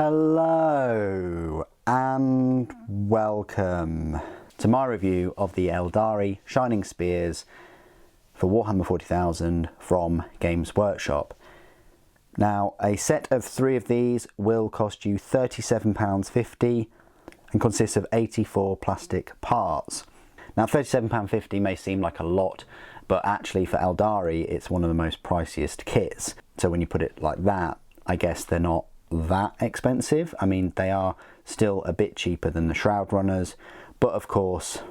Hello and welcome to my review of the Aeldari Shining Spears for Warhammer 40,000 from Games Workshop. Now, a set of 3 of these will cost you £37.50 and consists of 84 plastic parts. Now, £37.50 may seem like a lot, but actually for Aeldari it's one of the most priciest kits. So when you put it like that, I guess they're not that expensive. I mean, they are still a bit cheaper than the Shroud Runners, but of course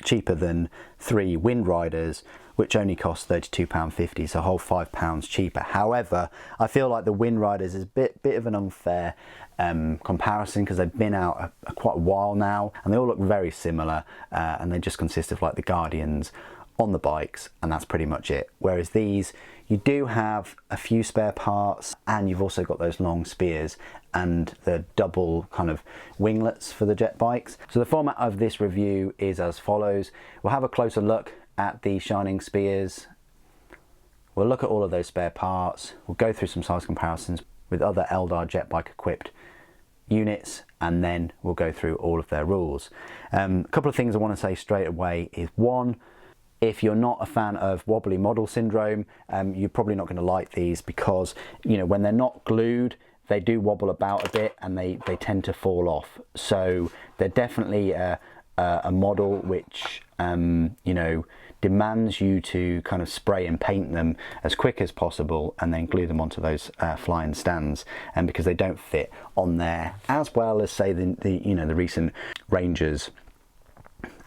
cheaper than 3 Wind Riders, which only cost £32.50, so a whole £5 cheaper. However, I feel like the Wind Riders is a bit of an unfair comparison, because they've been out quite a while now and they all look very similar, and they just consist of like the Guardians on the bikes, and that's pretty much it. Whereas these, you do have a few spare parts, and you've also got those long spears and the double kind of winglets for the jet bikes. So the format of this review is as follows. We'll have a closer look at the Shining Spears, we'll look at all of those spare parts, we'll go through some size comparisons with other Eldar jet bike equipped units, and then we'll go through all of their rules. A couple of things I want to say straight away is, one, if you're not a fan of wobbly model syndrome, you're probably not going to like these, because, you know, when they're not glued, they do wobble about a bit and they tend to fall off. So they're definitely a model which, you know, demands you to kind of spray and paint them as quick as possible and then glue them onto those flying stands, and because they don't fit on there as well as, say, the you know, the recent Rangers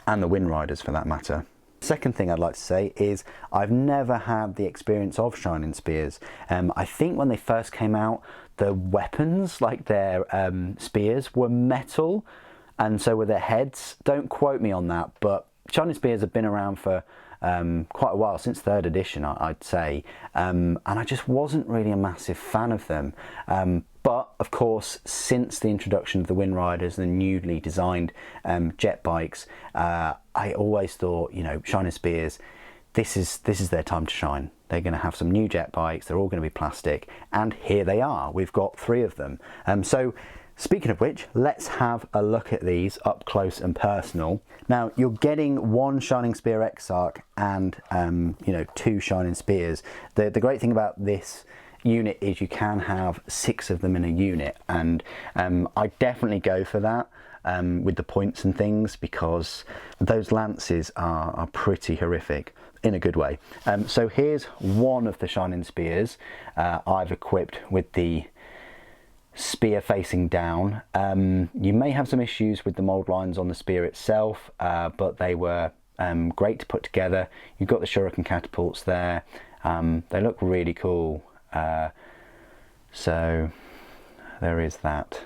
and the Wind Riders for that matter. Second thing I'd like to say is I've never had the experience of Shining Spears. I think when they first came out, the weapons, like their spears, were metal, and so were their heads. Don't quote me on that, but Shining Spears have been around for quite a while, since 3rd edition I'd say, and I just wasn't really a massive fan of them. But of course, since the introduction of the Wind Riders, the newly designed jet bikes, I always thought, you know, Shining Spears, this is their time to shine. They're going to have some new jet bikes, they're all going to be plastic, and here they are. We've got 3 of them. So speaking of which, let's have a look at these up close and personal. Now, you're getting 1 Shining Spear Exarch and you know, 2 Shining Spears. The great thing about this unit is you can have 6 of them in a unit, and I definitely go for that with the points and things, because those lances are pretty horrific in a good way. So here's one of the Shining Spears I've equipped with the spear facing down. You may have some issues with the mold lines on the spear itself, but they were great to put together. You've got the shuriken catapults there. They look really cool. So there is that.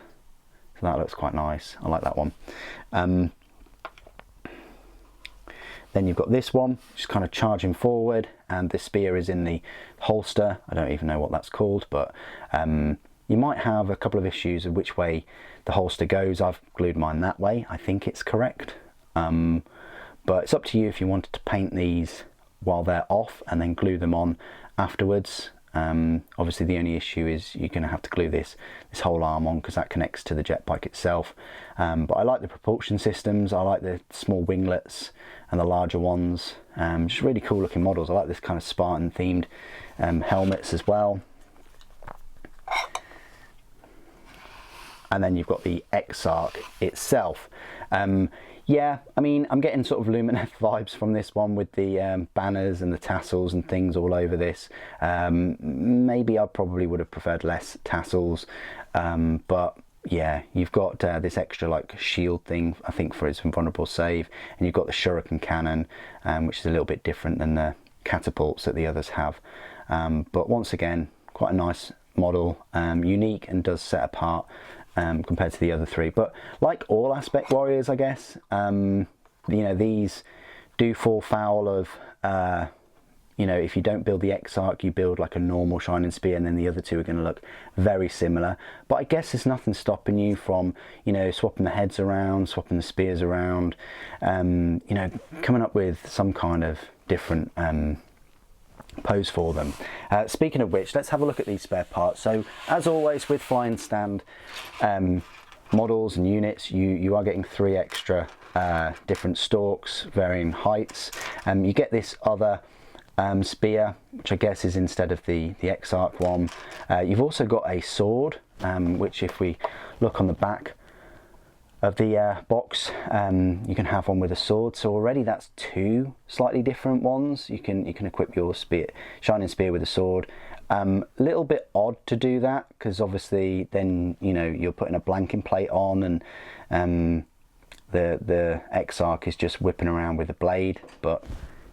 So that looks quite nice. I like that one. Then you've got this one, just kind of charging forward, and the spear is in the holster. I don't even know what that's called, but you might have a couple of issues of which way the holster goes. I've glued mine that way. I think it's correct. But it's up to you if you wanted to paint these while they're off and then glue them on afterwards. Obviously the only issue is you're going to have to glue this whole arm on, because that connects to the jet bike itself. But I like the propulsion systems, I like the small winglets and the larger ones. Just really cool looking models. I like this kind of Spartan themed helmets as well. And then you've got the Exarch itself. Yeah, I mean, I'm getting sort of Lumineth vibes from this one, with the banners and the tassels and things all over this. Maybe I probably would have preferred less tassels, but yeah, you've got this extra like shield thing, I think, for its invulnerable save, and you've got the shuriken cannon, which is a little bit different than the catapults that the others have. But once again, quite a nice model, unique, and does set apart compared to the other 3. But like all aspect warriors, I guess, you know, these do fall foul of, you know, if you don't build the Exarch, you build like a normal Shining Spear, and then the other 2 are going to look very similar. But I guess there's nothing stopping you from, you know, swapping the heads around, swapping the spears around, you know, coming up with some kind of different pose for them. Speaking of which, let's have a look at these spare parts. So as always with flying stand models and units, you are getting 3 extra different stalks, varying heights. You get this other spear, which I guess is instead of the Exarch one. You've also got a sword, which if we look on the back of the box, you can have one with a sword. So already that's 2 slightly different ones. You can equip your spear, shining spear, with a sword. Little bit odd to do that, because obviously then you're putting a blanking plate on, and the Exarch is just whipping around with a blade. But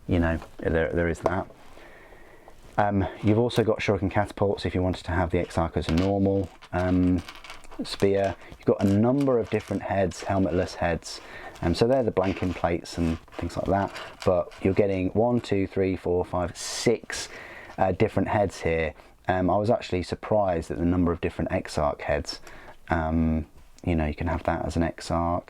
there is that. You've also got shuriken catapults if you wanted to have the Exarch as a normal spear. You've got a number of different heads, helmetless heads, so they're the blanking plates and things like that. But you're getting 1, 2, 3, 4, 5, 6 different heads here. I was actually surprised at the number of different Exarch heads. You can have that as an Exarch.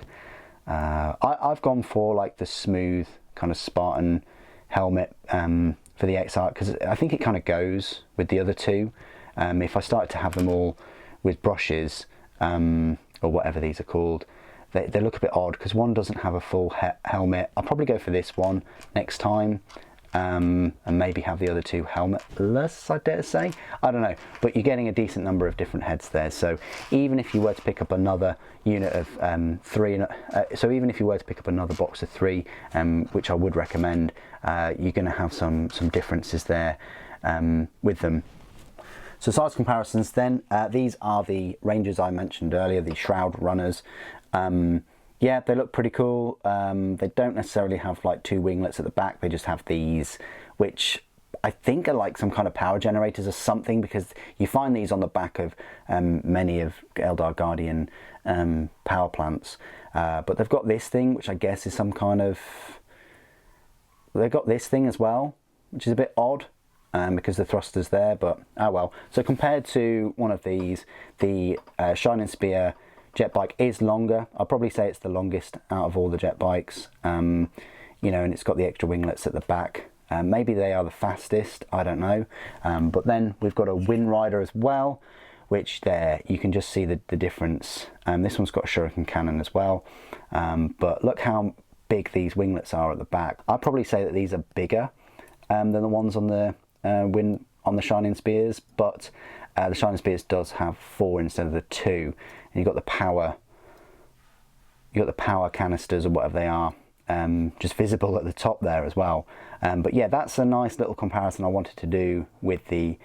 I've gone for like the smooth kind of Spartan helmet for the Exarch, because I think it kind of goes with the other 2. If I started to have them all with brushes, or whatever these are called, they look a bit odd, because one doesn't have a full helmet. I'll probably go for this one next time, and maybe have the other 2 helmetless, I dare say. I don't know, but you're getting a decent number of different heads there. So even if you were to pick up another unit of 3, so even if you were to pick up another box of 3, which I would recommend, you're going to have some differences there with them. So size comparisons then, these are the Rangers I mentioned earlier, the Shroud Runners. Yeah, they look pretty cool. They don't necessarily have like 2 winglets at the back, they just have these, which I think are like some kind of power generators or something, because you find these on the back of many of Eldar Guardian power plants. But they've got this thing, which I guess is some kind of... They've got this thing as well, which is a bit odd. Because the thruster's there, but oh well. So compared to one of these, the Shining Spear jet bike is longer. I'll probably say it's the longest out of all the jet bikes. And it's got the extra winglets at the back. Maybe they are the fastest, I don't know. But then we've got a Wind Rider as well, which there you can just see the difference. This one's got a shuriken cannon as well. But look how big these winglets are at the back. I'd probably say that these are bigger than the ones on the on the Shining Spears, but the Shining Spears does have 4 instead of the 2, and you've got the power canisters or whatever they are, just visible at the top there as well. But yeah, that's a nice little comparison I wanted to do with the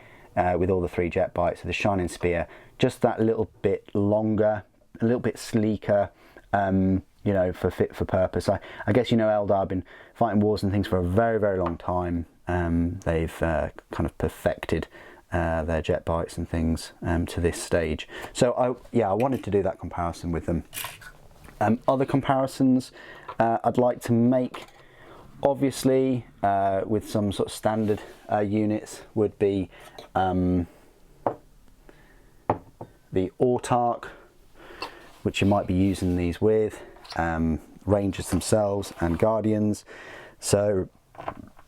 with all the 3 jet bikes. So the Shining Spear, just that little bit longer, a little bit sleeker, for fit for purpose. I guess Eldar have been fighting wars and things for a very, very long time. They've kind of perfected their jet bikes and things to this stage. So I wanted to do that comparison with them. Other comparisons I'd like to make, obviously, with some sort of standard units, would be the Autarch, which you might be using these with, Rangers themselves and Guardians. So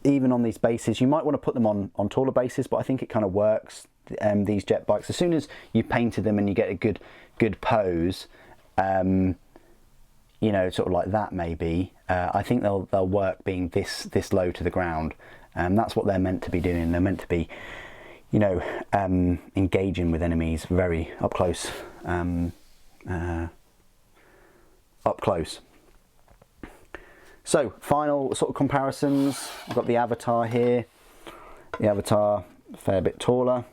even on these bases, you might want to put them on taller bases, but I think it kind of works. These jet bikes, as soon as you painted them and you get a good pose, sort of like that maybe, I think they'll work being this low to the ground. That's what they're meant to be doing. They're meant to be, engaging with enemies very up close. So final sort of comparisons. I've got the Avatar here. The Avatar, a fair bit taller.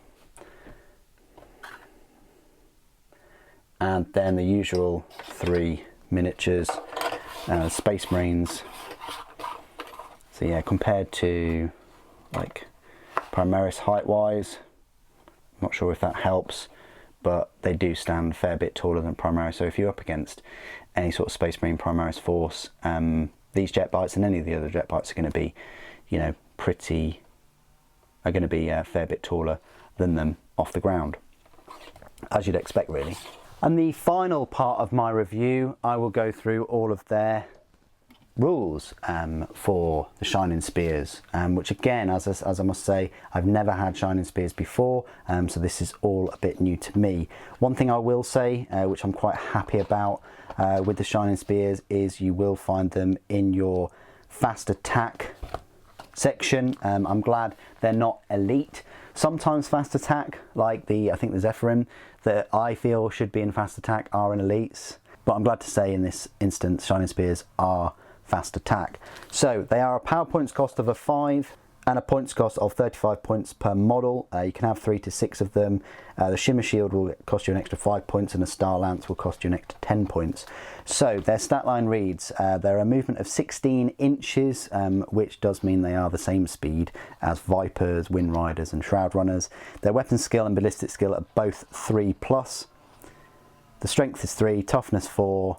And then the usual 3 miniatures, Space Marines. So yeah, compared to like Primaris height-wise, I'm not sure if that helps, but they do stand a fair bit taller than Primaris. So if you're up against any sort of Space Marine Primaris force, these jet bikes and any of the other jet bikes are going to be, a fair bit taller than them off the ground, as you'd expect really. And the final part of my review, I will go through all of their rules for the Shining Spears, which again, as I must say, I've never had Shining Spears before, so this is all a bit new to me. One thing I will say, which I'm quite happy about with the Shining Spears, is you will find them in your fast attack section. I'm glad they're not elite. Sometimes fast attack, like I think the Zephyrin that I feel should be in fast attack, are in elites, but I'm glad to say in this instance Shining Spears are fast attack. So they are a power points cost of a 5 and a points cost of 35 points per model. You can have 3 to 6 of them. The Shimmer Shield will cost you an extra 5 points, and a Star Lance will cost you an extra 10 points. So their stat line reads, they're a movement of 16 inches, which does mean they are the same speed as Vipers, Wind Riders and Shroud Runners. Their weapon skill and ballistic skill are both 3+. The strength is 3, toughness 4,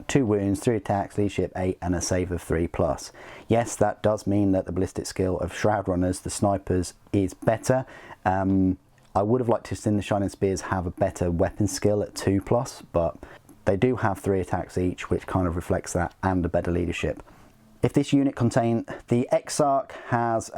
2 wounds, 3 attacks, leadership 8 and a save of 3+. Yes, that does mean that the ballistic skill of Shroud Runners, the snipers, is better. I would have liked to have seen the Shining Spears have a better weapon skill at 2+, but they do have 3 attacks each, which kind of reflects that, and a better leadership. If this unit contains, the Exarch has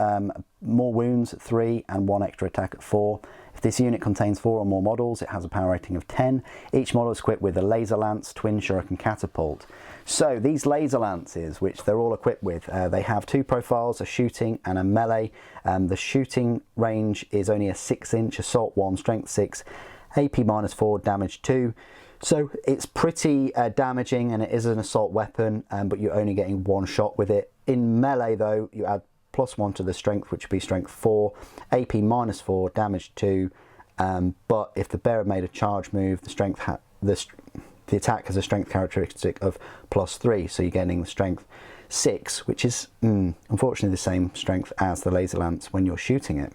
more wounds at 3 and 1 extra attack at 4. If this unit contains 4 or more models, it has a power rating of 10. Each model is equipped with a laser lance, twin shuriken catapult. So these laser lances, which they're all equipped with, they have 2 profiles, a shooting and a melee. The shooting range is only a 6-inch, assault 1, strength 6, AP -4, damage 2. So it's pretty damaging, and it is an assault weapon, but you're only getting 1 shot with it. In melee though, you add +1 to the strength, which would be strength 4, AP -4, damage 2, but if the bearer made a charge move, the attack has a strength characteristic of +3, so you're getting the strength 6, which is unfortunately the same strength as the laser lance when you're shooting it.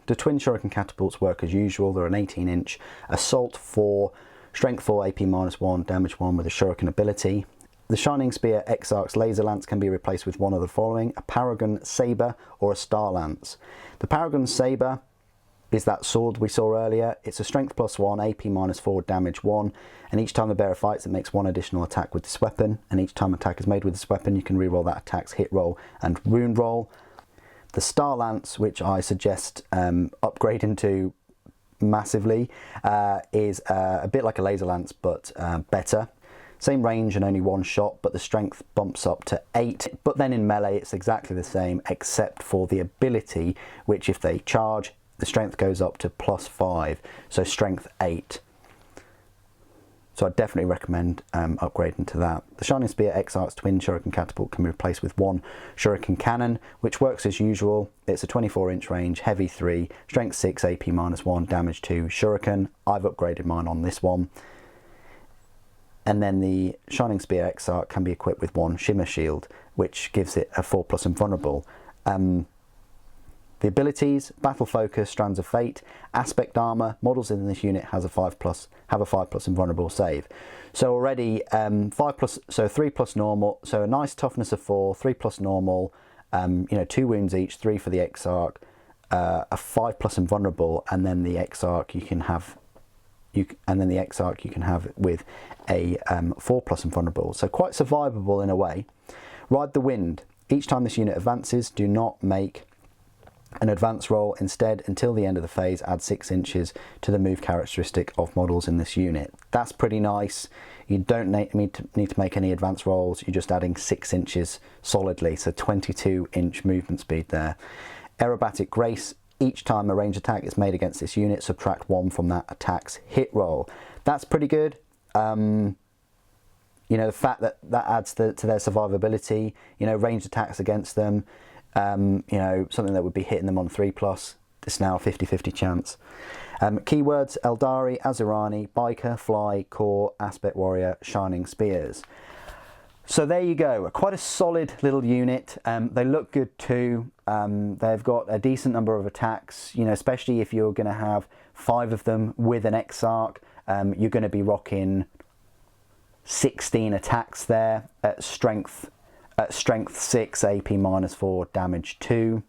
The twin shuriken catapults work as usual. They're an 18-inch, assault 4, strength 4, AP -1, damage 1 with a shuriken ability. The Shining Spear Exarch's laser lance can be replaced with one of the following: a Paragon Saber or a Star Lance. The Paragon Saber is that sword we saw earlier. It's a strength +1, AP -4, damage 1, and each time the bearer fights it makes 1 additional attack with this weapon, and each time attack is made with this weapon you can reroll that attack's hit roll and wound roll. The Star Lance, which I suggest upgrading to massively, is a bit like a laser lance but better. Same range and only 1 shot, but the strength bumps up to 8. But then in melee it's exactly the same, except for the ability, which if they charge, the strength goes up to +5, so strength 8. So I definitely recommend upgrading to that. The Shining Spear Exarch's twin shuriken catapult can be replaced with 1 shuriken cannon, which works as usual. It's a 24-inch range, heavy 3, strength 6, AP -1, damage 2, shuriken. I've upgraded mine on this one. And then the Shining Spear Exarch can be equipped with 1 Shimmer Shield, which gives it a 4+ invulnerable. The abilities: Battle Focus, Strands of Fate, Aspect Armor. Models in this unit have a 5+ invulnerable save. So already 3+ normal, so a nice toughness of 4, 3+ normal, 2 wounds each, 3 for the Exarch, a 5+ invulnerable, and then the Exarch you can have with a 4+ invulnerable, so quite survivable in a way. Ride the Wind. Each time this unit advances, do not make an advance roll. Instead, until the end of the phase, add 6 inches to the move characteristic of models in this unit. That's pretty nice. You don't need to make any advance rolls, you're just adding 6 inches solidly, so 22-inch movement speed there. Aerobatic Grace. Each time a range attack is made against this unit, subtract 1 from that attack's hit roll. That's pretty good. The fact that adds to their survivability, ranged attacks against them, something that would be hitting them on 3+, it's now a 50-50 chance. Keywords: Aeldari, Azurani, Biker, Fly, Core, Aspect Warrior, Shining Spears. So there you go, quite a solid little unit. They look good too. They've got a decent number of attacks, especially if you're going to have 5 of them with an Exarch. You're going to be rocking 16 attacks there at strength 6, AP -4, damage 2.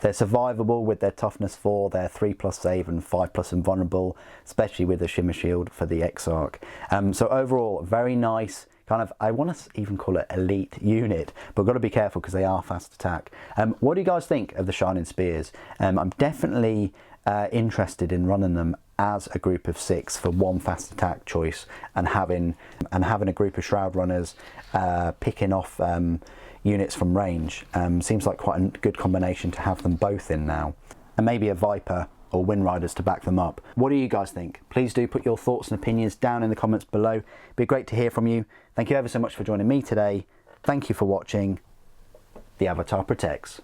They're survivable with their toughness 4, their 3+ save and 5+ invulnerable, especially with the shimmer shield for the Exarch. So overall, very nice, kind of, I want to even call it elite unit, but got to be careful because they are fast attack. What do you guys think of the Shining Spears? I'm definitely interested in running them as a group of 6 for one fast attack choice, and having a group of Shroud Runners picking off units from range. Seems like quite a good combination to have them both in now, and maybe a Viper or Wind Riders to back them up. What do you guys think? Please do put your thoughts and opinions down in the comments below. It'd be great to hear from you. Thank you ever so much for joining me today. Thank you for watching. The Avatar protects.